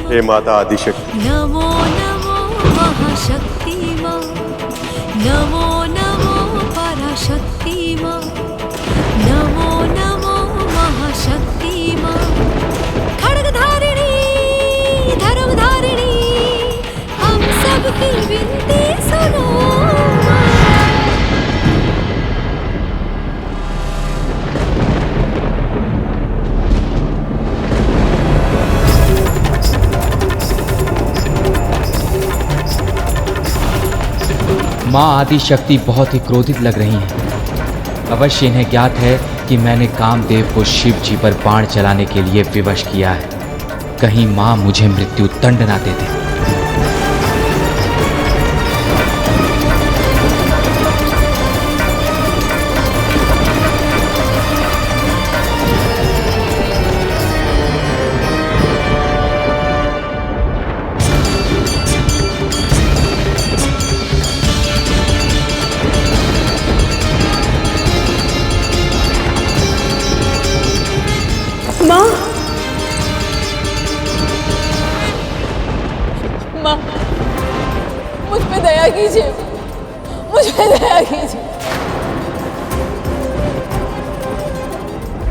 हे माता आदिशक्ति। नमो नमो महाशक्ति माँ, नमो नमो पराशक्ति माँ, नमो नमो महाशक्ति माँ। खड्गधारिणी धर्मधारिणी, हम सबकी विनती सुनो। माँ आदिशक्ति बहुत ही क्रोधित लग रही हैं। अवश्य इन्हें ज्ञात है कि मैंने कामदेव को शिव जी पर बाण चलाने के लिए विवश किया है। कहीं माँ मुझे मृत्यु दंड ना दे दे। माँ, मुझ पे दया कीजिए, मुझ पे दया कीजिए।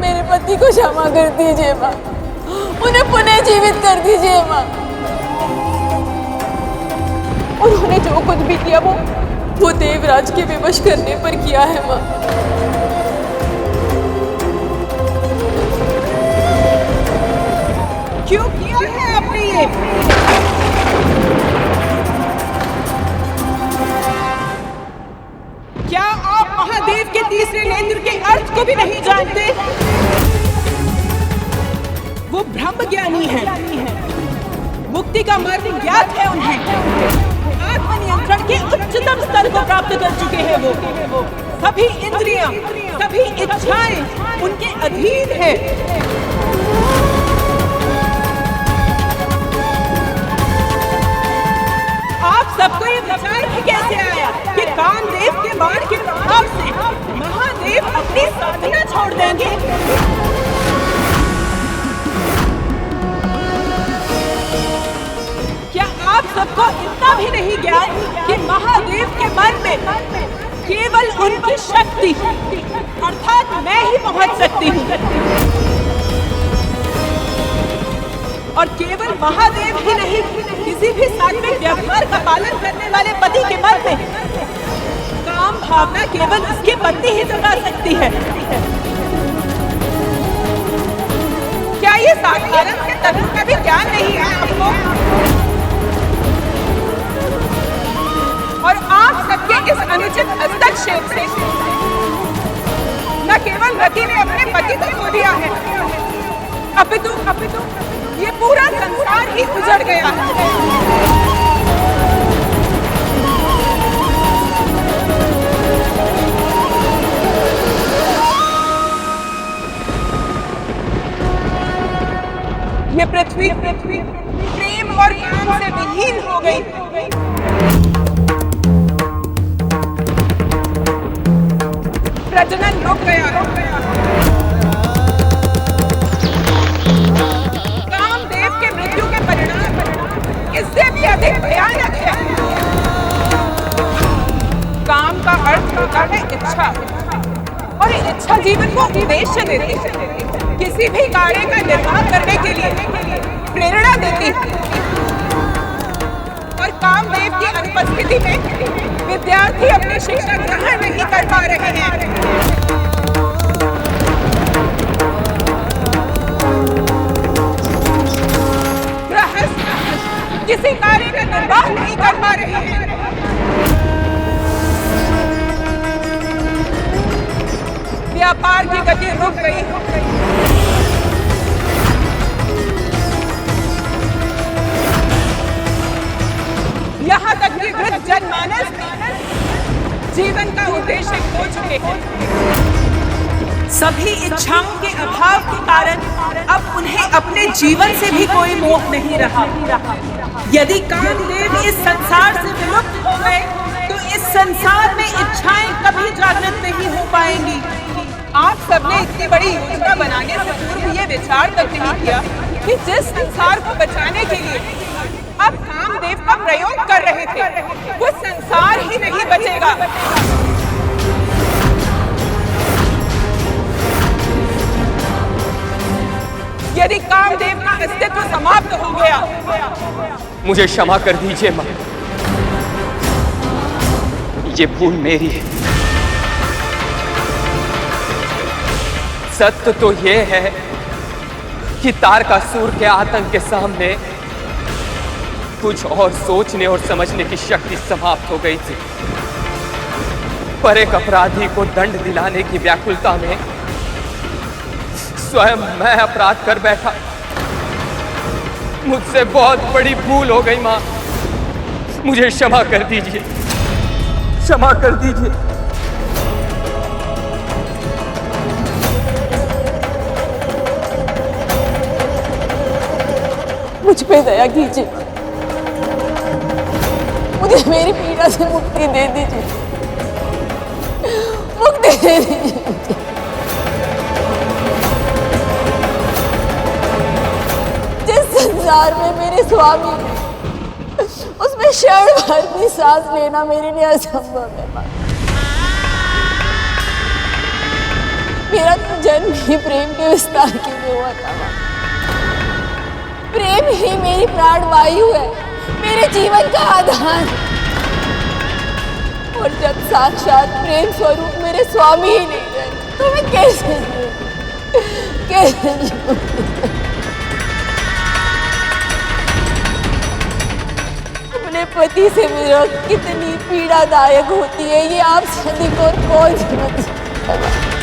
मेरे पति को क्षमा कर दीजिए माँ, उन्हें पुनः जीवित कर दीजिए माँ। उन्होंने जो कुछ भी किया वो देवराज के विवश करने पर किया है माँ। क्यों किया है आपने ये? क्या आप महादेव के तीसरे नेत्र के अर्थ को भी नहीं जानते? वो ब्रह्म ज्ञानी है, मुक्ति का मार्ग ज्ञात है उन्हें। आत्मनियंत्रण के उच्चतम स्तर को प्राप्त कर चुके हैं वो। सभी इंद्रियां, सभी इच्छाएं उनके अधीन है। आप सबको ये विचार ही कैसे आया कि कामदेव के बाण के प्रभाव से महादेव अपनी साधना छोड़ देंगे? क्या आप सबको इतना भी नहीं ज्ञान कि महादेव के मन में केवल उनकी शक्ति अर्थात मैं ही पहुंच सकती हूँ, और केवल महादेव ही नहीं, किसी भी सात्विक व्यवहार का पालन करने वाले पति के मन में काम भावना केवल उसकी पत्नी ही जगा सकती है। क्या ये साधारण से तत्व का भी ज्ञान नहीं है आपको? और आप सबके इस अनुचित हस्तक्षेप से न केवल रति ने अपने पति को खो दिया है, अपितु ये पूरा संसार ही उजड़ गया है। ये पृथ्वी प्रेम और काम से विहीन हो गई। प्रजनन रुक गया। इससे भी अधिक भयानक है। काम का अर्थ होता है इच्छा, और इच्छा जीवन को उद्देश्य देती है, किसी भी कार्य का निर्वाह करने के लिए प्रेरणा देती है। और कामदेव की अनुपस्थिति में विद्यार्थी अपनी शिक्षा ग्रहण नहीं कर पा रहे हैं। किसी कार्य का निर्वाह नहीं कर पा रहे हैं। व्यापार की गति रुक गई। यहाँ तक कि वृद्ध जनमानस जीवन का उद्देश्य खो चुके हैं। सभी इच्छाओं के अभाव के कारण अब उन्हें अपने जीवन से भी कोई मोह नहीं रहा। यदि कामदेव इस संसार से विमुक्त हो गए तो इस संसार में इच्छाएं कभी जागृत नहीं हो पाएंगी। आप सबने इतनी बड़ी योजना बनाने से पूर्व ये विचार तक नहीं किया कि जिस संसार को बचाने के लिए अब कामदेव का प्रयोग कर रहे थे, वो संसार ही नहीं बचेगा। यदि कामदेव का अस्तित्व समाप्त हो गया, मुझे क्षमा कर दीजिए मां, ये भूल मेरी है। सत्य तो ये है कि तारकासुर के आतंक के सामने कुछ और सोचने और समझने की शक्ति समाप्त हो गई थी। पर एक अपराधी को दंड दिलाने की व्याकुलता में स्वयं मैं अपराध कर बैठा। मुझसे बहुत बड़ी भूल हो गई मां, मुझे क्षमा कर दीजिए, क्षमा कर दीजिए। मुझ पे दया कीजिए, मुझे मेरी पीड़ा से मुक्ति दे दीजिए, मुक्ति दे दीजिए। जिस संसार में मेरे स्वामी, उसमें क्षण भर भी सांस लेना मेरे लिए असंभव है। मेरा तो जन्म ही प्रेम के विस्तार के लिए हुआ था। प्रेम ही मेरी प्राण वायु है, मेरे जीवन का आधार। और जब साक्षात प्रेम स्वरूप मेरे स्वामी ही नहीं रहे, तो मैं कैसे जीऊं? अपने पति से विरह कितनी पीड़ादायक होती है, ये आप से अधिक और कौन समझ सकता है।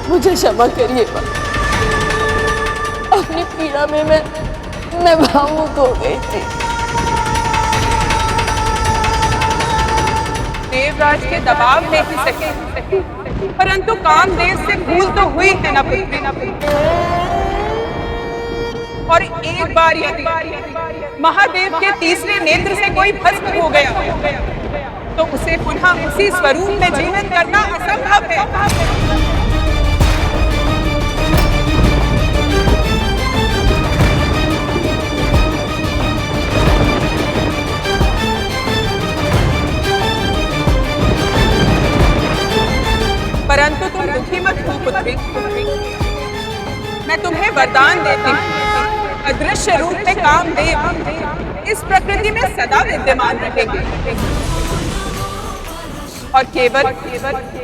मुझे क्षमा करिए, अपनी पीड़ा में मैं भावुक हो गई थी। देवराज के दबाव में ही सके, परंतु कामदेव से भूल तो हुई है न पुत्री। और एक बार यदि महादेव के तीसरे नेत्र से कोई भस्म हो गया, तो उसे पुनः उसी स्वरूप में जीवित करना असंभव है। परंतु तुम दुखी मत हो पुत्री, मैं तुम्हें वरदान देती हूँ, अदृश्य रूप में कामदेव इस प्रकृति में सदा विद्यमान रहेंगे और केवल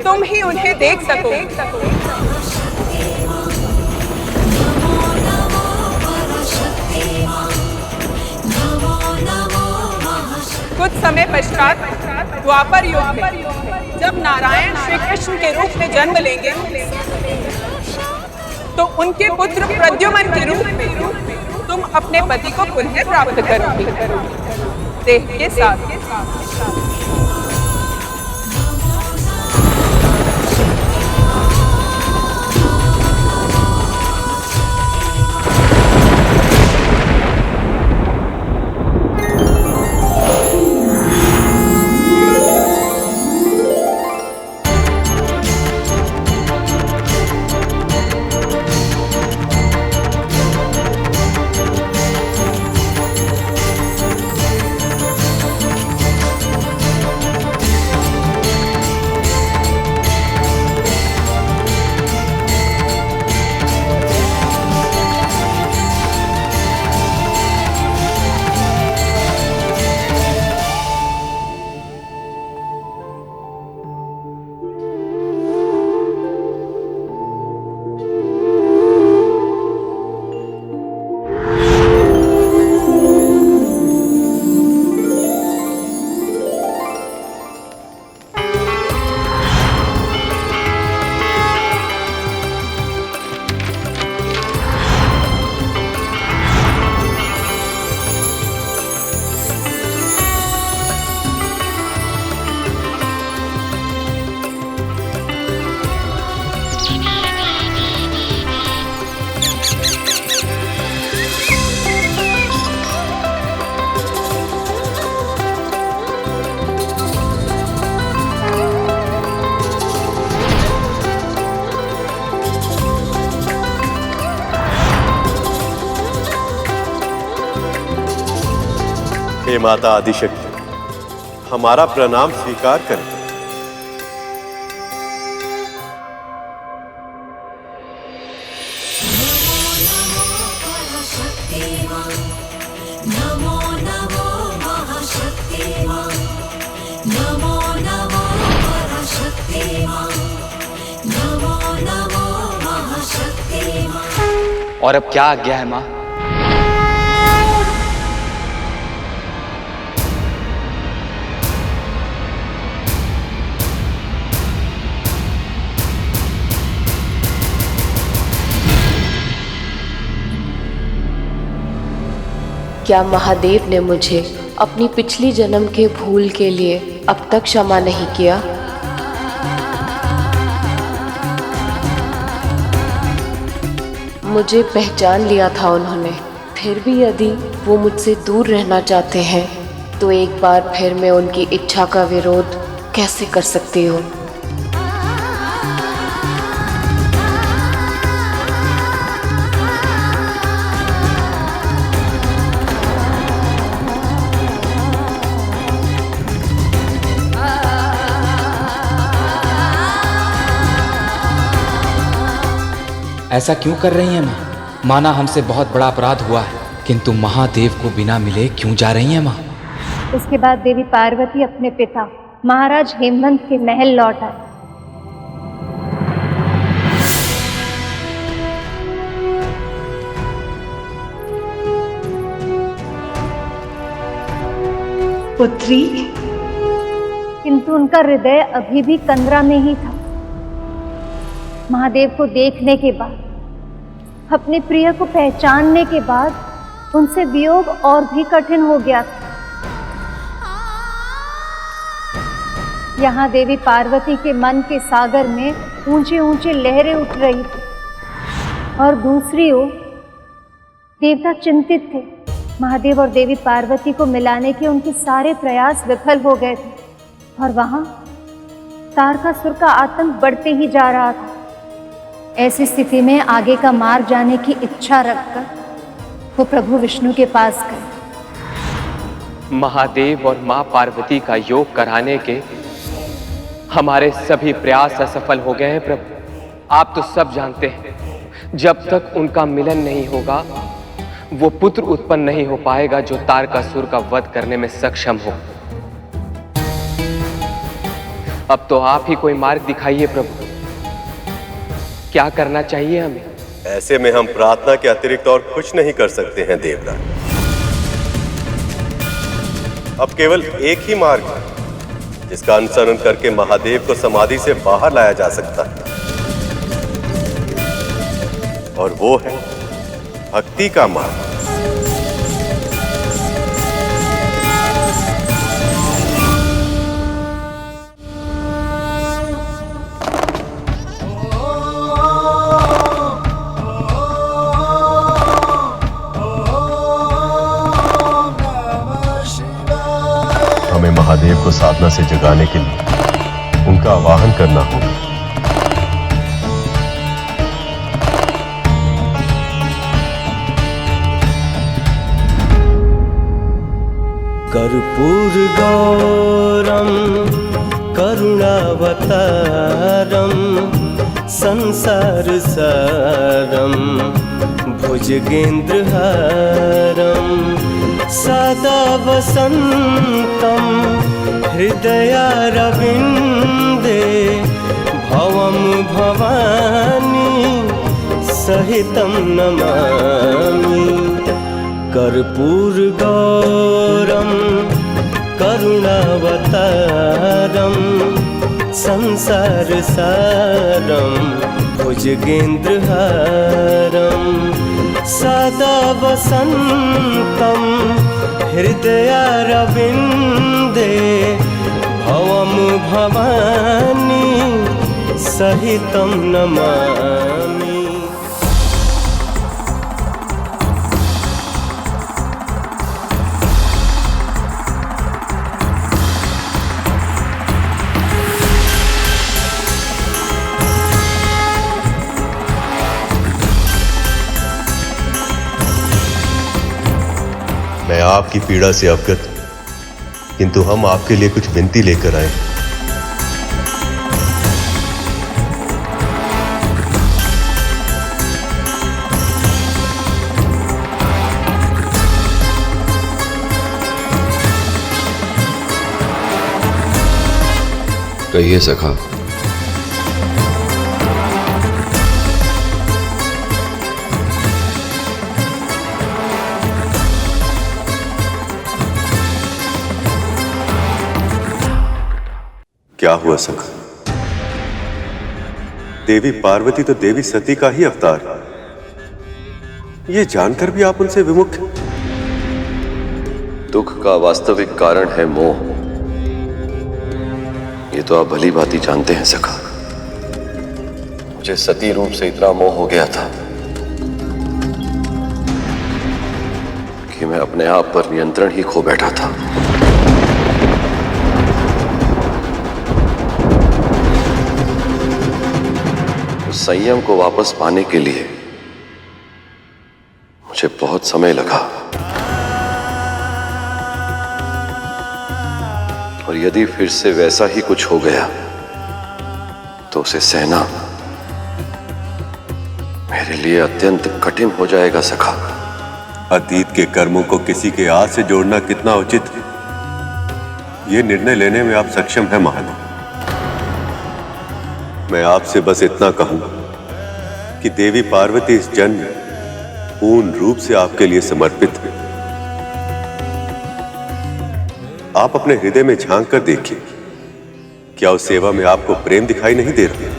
तुम ही उन्हें देख सकोगे। कुछ समय पश्चात द्वापर युग में जब नारायण श्री कृष्ण के रूप में जन्म लेंगे, तो उनके पुत्र प्रद्युम्न के रूप में तुम अपने पति को पुनः प्राप्त करोगे, देह के साथ। हे माता आदिशक्ति, हमारा प्रणाम स्वीकार करें। नमो नमो महाशक्तिमान, नमो नमो पराशक्तिमान, नमो नमो महाशक्तिमान। और अब क्या आज्ञा है माँ? क्या महादेव ने मुझे अपनी पिछली जन्म के भूल के लिए अब तक क्षमा नहीं किया? मुझे पहचान लिया था उन्होंने, फिर भी यदि वो मुझसे दूर रहना चाहते हैं तो एक बार फिर मैं उनकी इच्छा का विरोध कैसे कर सकती हूँ? ऐसा क्यों कर रही हैं माँ? माना हमसे बहुत बड़ा अपराध हुआ है, किंतु महादेव को बिना मिले क्यों जा रही हैं माँ? इसके बाद देवी पार्वती अपने पिता महाराज हेमवंत के महल लौट आए। पुत्री, किंतु उनका हृदय अभी भी कंदरा में ही था। महादेव को देखने के बाद, अपने प्रिय को पहचानने के बाद उनसे वियोग और भी कठिन हो गया था। यहाँ देवी पार्वती के मन के सागर में ऊंची ऊंची लहरें उठ रही थी और दूसरी ओर देवता चिंतित थे। महादेव और देवी पार्वती को मिलाने के उनके सारे प्रयास विफल हो गए थे और वहाँ तारकासुर का आतंक बढ़ते ही जा रहा था। ऐसी स्थिति में आगे का मार्ग जाने की इच्छा रखकर वो प्रभु विष्णु के पास गए। महादेव और मां पार्वती का योग कराने के हमारे सभी प्रयास असफल हो गए हैं प्रभु। आप तो सब जानते हैं, जब तक उनका मिलन नहीं होगा वो पुत्र उत्पन्न नहीं हो पाएगा जो तारकासुर का वध करने में सक्षम हो। अब तो आप ही कोई मार्ग दिखाइए प्रभु, क्या करना चाहिए हमें? ऐसे में हम प्रार्थना के अतिरिक्त और कुछ नहीं कर सकते हैं देवराज। अब केवल एक ही मार्ग है जिसका अनुसरण करके महादेव को समाधि से बाहर लाया जा सकता है, और वो है भक्ति का मार्ग। हमें महादेव को साधना से जगाने के लिए उनका आवाहन करना होगा। कर्पूर गौरम करुणावतारम संसार सारम भुजगेंद्र हारम सदा वसंतम हृदयारविंदे भवम भवानी सहितं नमामि। कर्पूर गौरम करुणावतारम संसार सारम भुजगेंद्र हारम सदा वसंतम हृदयारविंदे भवम भवानी सहितं नमामि। मैं आपकी पीड़ा से अवगत हूं। किंतु हम आपके लिए कुछ विनती लेकर आए। कहिए सखा। क्या हुआ सखा? देवी पार्वती तो देवी सती का ही अवतार, ये जानकर भी आप उनसे विमुख। दुख का वास्तविक कारण है मोह। ये तो आप भली भांति जानते हैं सखा। मुझे सती रूप से इतना मोह हो गया था कि मैं अपने आप पर नियंत्रण ही खो बैठा था। उस संयम को वापस पाने के लिए मुझे बहुत समय लगा, और यदि फिर से वैसा ही कुछ हो गया तो उसे सहना मेरे लिए अत्यंत कठिन हो जाएगा सखा। अतीत के कर्मों को किसी के आज से जोड़ना कितना उचित है, ये निर्णय लेने में आप सक्षम हैं महादेव। मैं आपसे बस इतना कहूं कि देवी पार्वती इस जन्म पूर्ण रूप से आपके लिए समर्पित है। आप अपने हृदय में झांक कर देखिए, क्या उस सेवा में आपको प्रेम दिखाई नहीं दे रहा?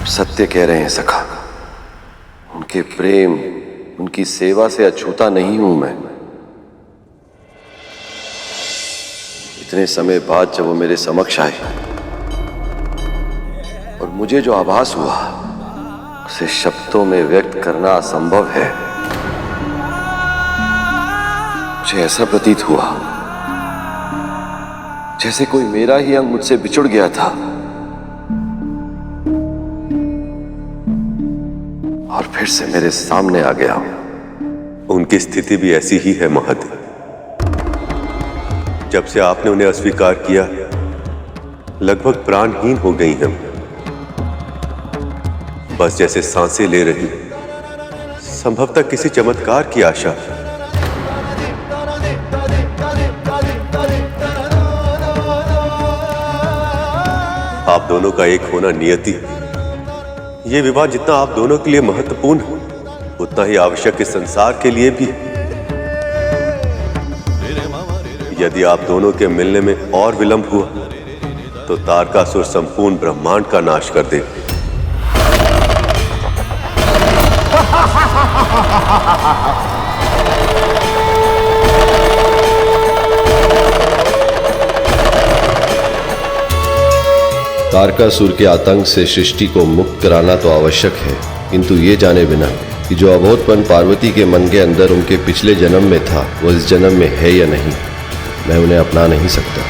सत्य कह रहे हैं सखा। उनके प्रेम, उनकी सेवा से अछूता नहीं हूं मैं। इतने समय बाद जब वो मेरे समक्ष आए और मुझे जो आभास हुआ उसे शब्दों में व्यक्त करना असंभव है। मुझे ऐसा प्रतीत हुआ जैसे कोई मेरा ही अंग मुझसे बिछुड़ गया था और फिर से मेरे सामने आ गया। उनकी स्थिति भी ऐसी ही है महादेव। जब से आपने उन्हें अस्वीकार किया, लगभग प्राणहीन हो गई हैं। बस जैसे सांसें ले रही, संभवतः किसी चमत्कार की आशा। आप दोनों का एक होना नियति है। ये विवाह जितना आप दोनों के लिए महत्वपूर्ण है, उतना ही आवश्यक इस संसार के लिए भी है। यदि आप दोनों के मिलने में और विलंब हुआ तो तारकासुर संपूर्ण ब्रह्मांड का नाश कर देगा। तारकासुर के आतंक से सृष्टि को मुक्त कराना तो आवश्यक है, किंतु ये जाने बिना कि जो अबोधपन पार्वती के मन के अंदर उनके पिछले जन्म में था वो इस जन्म में है या नहीं, मैं उन्हें अपना नहीं सकता।